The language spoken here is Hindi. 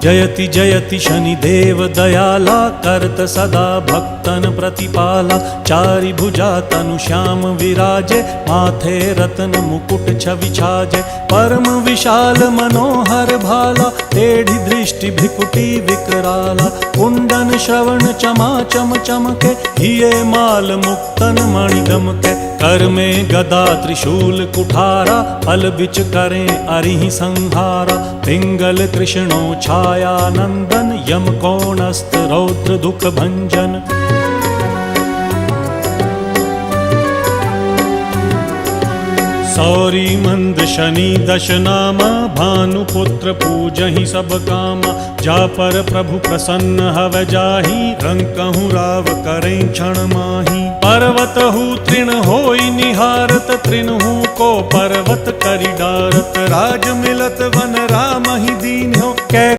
जयति जयति शनिदेव दयाला, करत सदा भक्तन प्रतिपाला। चारि भुजा तनु श्याम विराजे, माथे रत्न मुकुट छवि छाजे। परम विशाल मनोहर भाला, टेढ़ी दृष्टि भ्रिकुटी विकराला। कुंडन श्रवण चमा चम चमके, हिये माल मुक्तन मणि दमके। कर में गदा त्रिशूल कुठारा, फल बिच करें अरिहि संहारा। पिंगल कृष्णो छाया नंदन, यम कोणस्थ रौद्र दुख भंजन। सौरी मंद शनि दश नामा, भानुपुत्र पूजहि सब कामा। जा पर प्रभु प्रसन्न हव जाहि, रंकहु राव करें क्षण माहि। पर्वत हु तृण होई निहारत, तृणहु को पर्वत करि डारत। राज मिलत वन राम ही दीन हो, कै